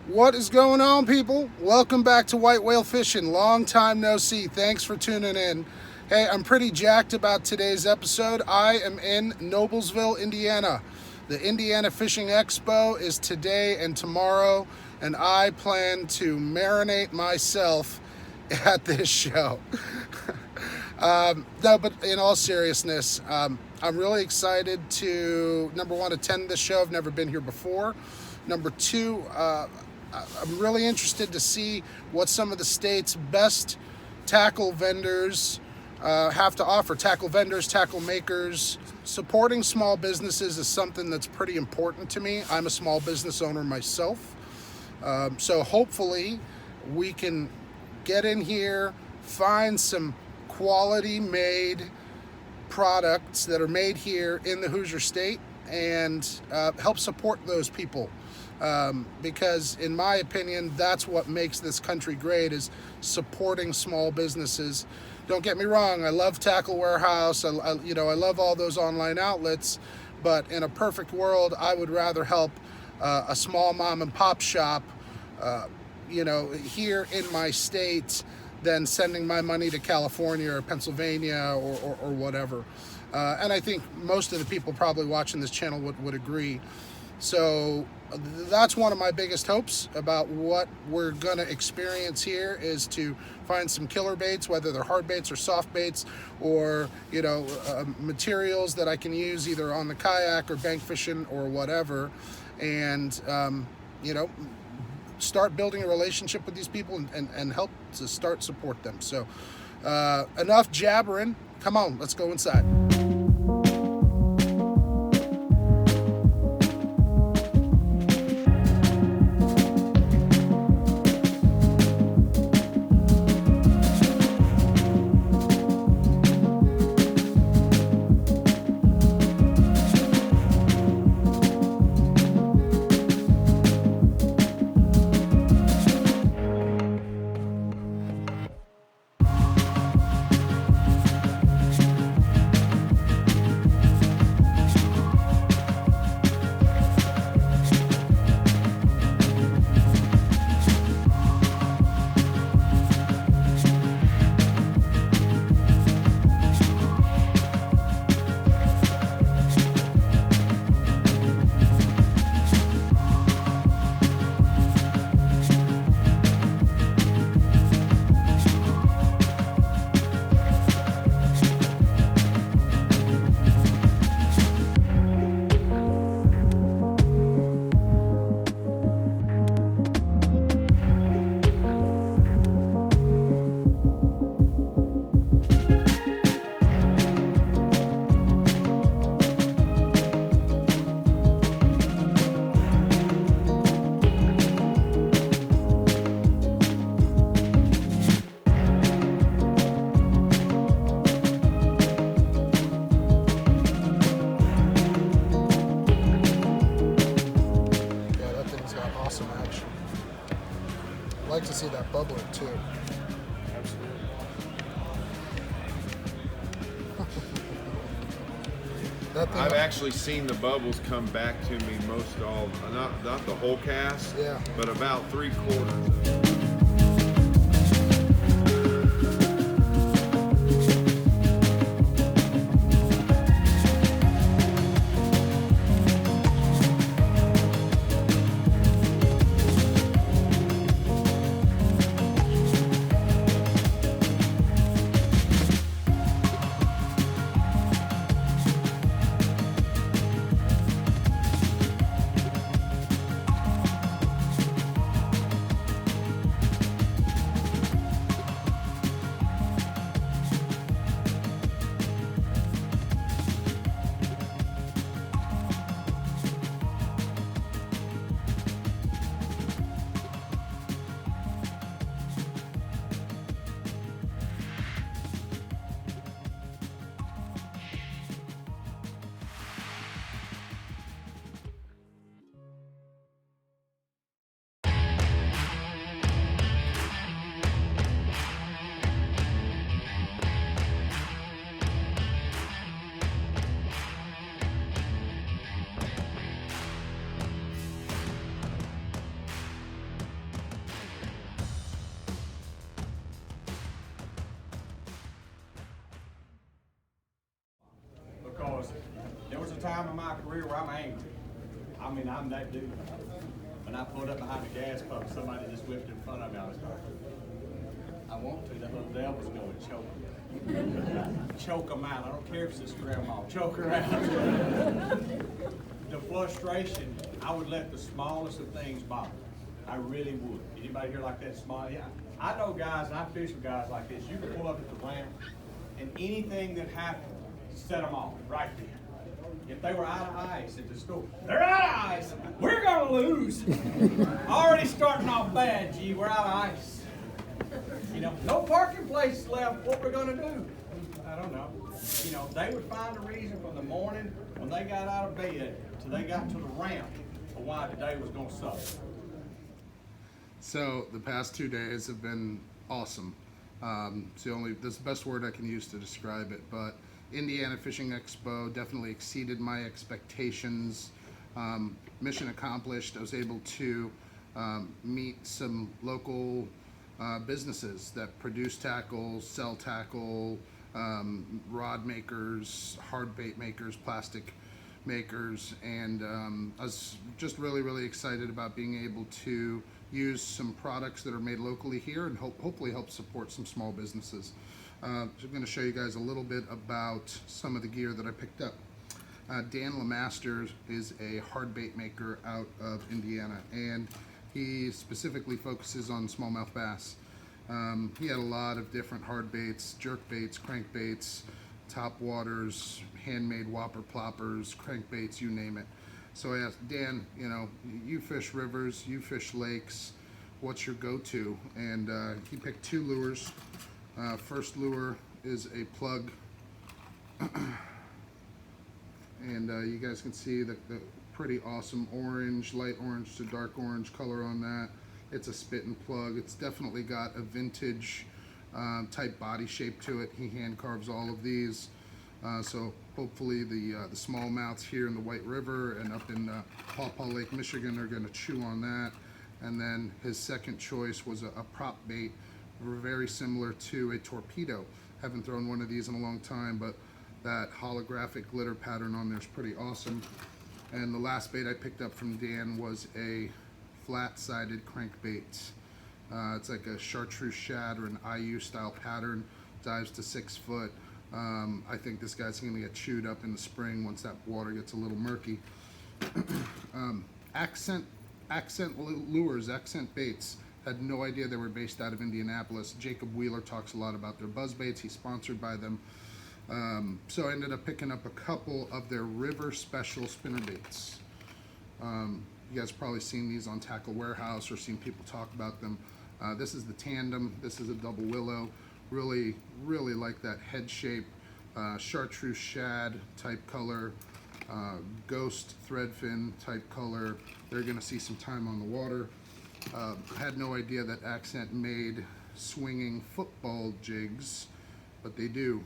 What is going on, people? Welcome back to White Whale Fishing. Long time no see. Thanks for tuning in. Hey, I'm pretty jacked about today's episode. I am in Noblesville, Indiana. The Indiana Fishing Expo is today and tomorrow, and I plan to marinate myself at this show. No, but in all seriousness, I'm really excited to, number one, attend this show. I've never been here before. Number two, I'm really interested to see what some of the state's best tackle vendors have to offer. Tackle vendors, tackle makers. Supporting small businesses is something that's pretty important to me. I'm a small business owner myself. So hopefully we can get in here, find some quality made products that are made here in the Hoosier State and help support those people. Because in my opinion, that's what makes this country great, is supporting small businesses. Don't get me wrong, I love Tackle Warehouse, I love all those online outlets, but in a perfect world, I would rather help a small mom and pop shop, here in my state than sending my money to California or Pennsylvania or whatever. And I think most of the people probably watching this channel would agree. So that's one of my biggest hopes about what we're gonna experience here, is to find some killer baits, whether they're hard baits or soft baits, or materials that I can use either on the kayak or bank fishing or whatever, and start building a relationship with these people and help to start support them. So enough jabbering. Come on, let's go inside. I like to see that bubbling too. Absolutely. I've actually seen the bubbles come back to me not the whole cast, yeah, but about 3/4. because there was a time in my career where I'm angry. I mean, I'm that dude. When I pulled up behind the gas pump, somebody just whipped in front of me. I was like, I want to. That little devil's going to choke them. Choke them out. I don't care if it's this grandma. Choke her out. The frustration, I would let the smallest of things bother me. I really would. Anybody here like that small? Yeah. I know guys, and I fish with guys like this. You can pull up at the ramp, and anything that happened, set them off right there. If they were out of ice at the store, they're out of ice. We're gonna lose. Already starting off bad, G. We're out of ice. You know, no parking place left. What we're gonna do? I don't know. You know, they would find a reason from the morning when they got out of bed till they got to the ramp for why today was gonna suck. So the past 2 days have been awesome. That's the best word I can use to describe it. But Indiana Fishing Expo definitely exceeded my expectations. Mission accomplished. I was able to meet some local businesses that produce tackle, sell tackle, rod makers, hard bait makers, plastic makers, and I was just really excited about being able to use some products that are made locally here and hopefully help support some small businesses. So I'm going to show you guys a little bit about some of the gear that I picked up. Dan Lemaster is a hard bait maker out of Indiana, and he specifically focuses on smallmouth bass. He had a lot of different hard baits, jerk baits, crank baits, top waters, handmade whopper ploppers, crankbaits, you name it. So I asked Dan, you know, you fish rivers, you fish lakes, what's your go-to? And he picked 2 lures. First lure is a plug. And you guys can see the pretty awesome orange, light orange to dark orange color on that. It's a spit and plug. It's definitely got a vintage type body shape to it. He hand carves all of these. So hopefully the smallmouths here in the White River and up in Paw Paw Lake, Michigan are going to chew on that. And then his second choice was a prop bait, very similar to a torpedo. Haven't thrown one of these in a long time, but that holographic glitter pattern on there is pretty awesome. And the last bait I picked up from Dan was a flat-sided crankbait. It's like a chartreuse shad or an IU style pattern, dives to 6 foot. I think this guy's going to get chewed up in the spring once that water gets a little murky. Accent lures, accent baits. Had no idea they were based out of Indianapolis. Jacob Wheeler talks a lot about their buzz baits. He's sponsored by them. So I ended up picking up a couple of their river special spinner baits. You guys probably seen these on Tackle Warehouse or seen people talk about them. This is the tandem. This is a double willow. Really like that head shape, chartreuse shad type color, ghost threadfin type color. They're gonna see some time on the water. Had no idea that Accent made swinging football jigs, but they do.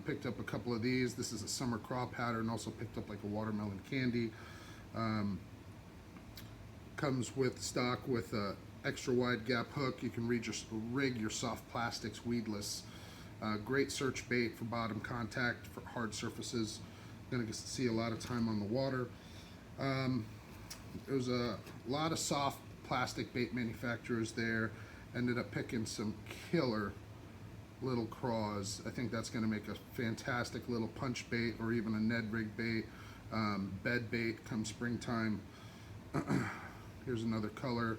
Picked up a couple of these. This is a summer craw pattern. Also picked up like a watermelon candy. Comes with stock with a extra wide gap hook. You can rig your soft plastics weedless. Great search bait for bottom contact for hard surfaces. Gonna see a lot of time on the water. There was a lot of soft plastic bait manufacturers there. Ended up picking some killer little craws. I think that's going to make a fantastic little punch bait or even a Ned rig bait, bed bait come springtime. Here's another color.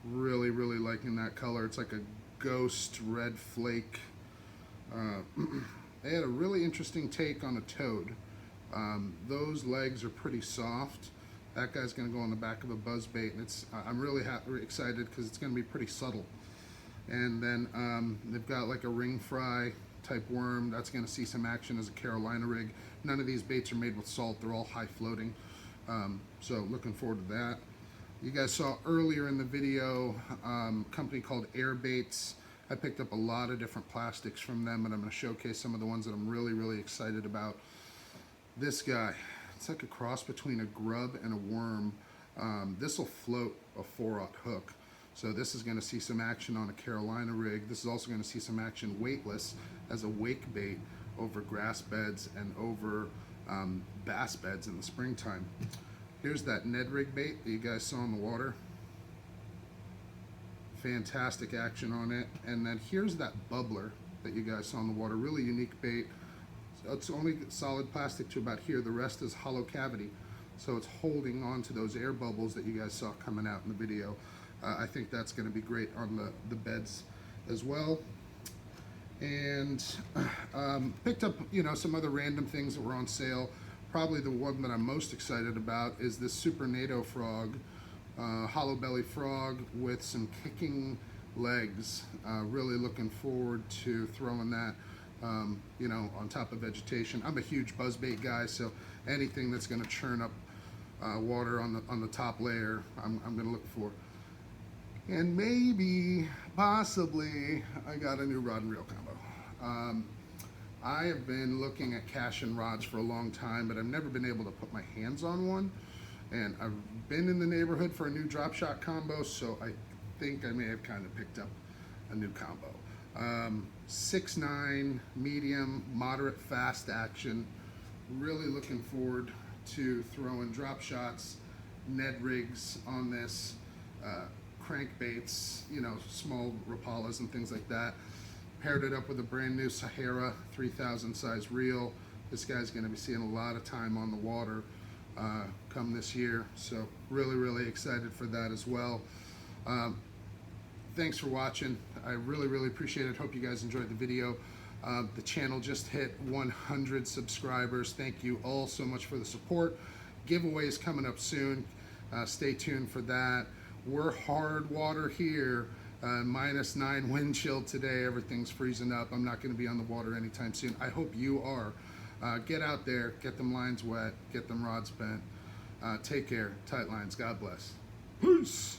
Really liking that color. It's like a ghost red flake. They had a really interesting take on a toad. Those legs are pretty soft. That guy's going to go on the back of a buzz bait, and I'm really excited because it's going to be pretty subtle. And then they've got like a ring fry type worm. That's going to see some action as a Carolina rig. None of these baits are made with salt. They're all high floating. So looking forward to that. You guys saw earlier in the video a company called Air Baits. I picked up a lot of different plastics from them, and I'm going to showcase some of the ones that I'm really excited about. This guy, it's like a cross between a grub and a worm. This will float a 4/0 hook. So this is going to see some action on a Carolina rig. This is also going to see some action weightless as a wake bait. over grass beds and over bass beds in the springtime. Here's that Ned rig bait that you guys saw in the water. Fantastic action on it. And then here's that bubbler that you guys saw in the water. Really unique bait. So it's only solid plastic to about here. The rest is hollow cavity. So it's holding on to those air bubbles that you guys saw coming out in the video. I think that's going to be great on the beds as well. And picked up, you know, some other random things that were on sale. Probably the one that I'm most excited about is this Super NATO frog, hollow belly frog with some kicking legs. Really looking forward to throwing that, you know, on top of vegetation. I'm a huge buzzbait guy, so anything that's going to churn up water on the top layer, I'm going to look for. And maybe, possibly, I got a new rod and reel combo. I have been looking at Cashion rods for a long time, but I've never been able to put my hands on one. And I've been in the neighborhood for a new drop shot combo, so I think I may have kind of picked up a new combo. 6'9", medium, moderate, fast action. Really looking forward to throwing drop shots, Ned rigs on this, crankbaits, you know, small Rapalas and things like that. Paired it up with a brand new Sahara 3000 size reel. This guy's going to be seeing a lot of time on the water come this year, so really excited for that as well. Thanks for watching. I really appreciate it. Hope you guys enjoyed the video. The channel just hit 100 subscribers. Thank you all so much for the support. Giveaways coming up soon. Stay tuned for that. We're hard water here. -9 wind chill today. Everything's freezing up. I'm not going to be on the water anytime soon. I hope you are. Get out there, get them lines wet, get them rods bent. Take care. Tight lines. God bless. Peace.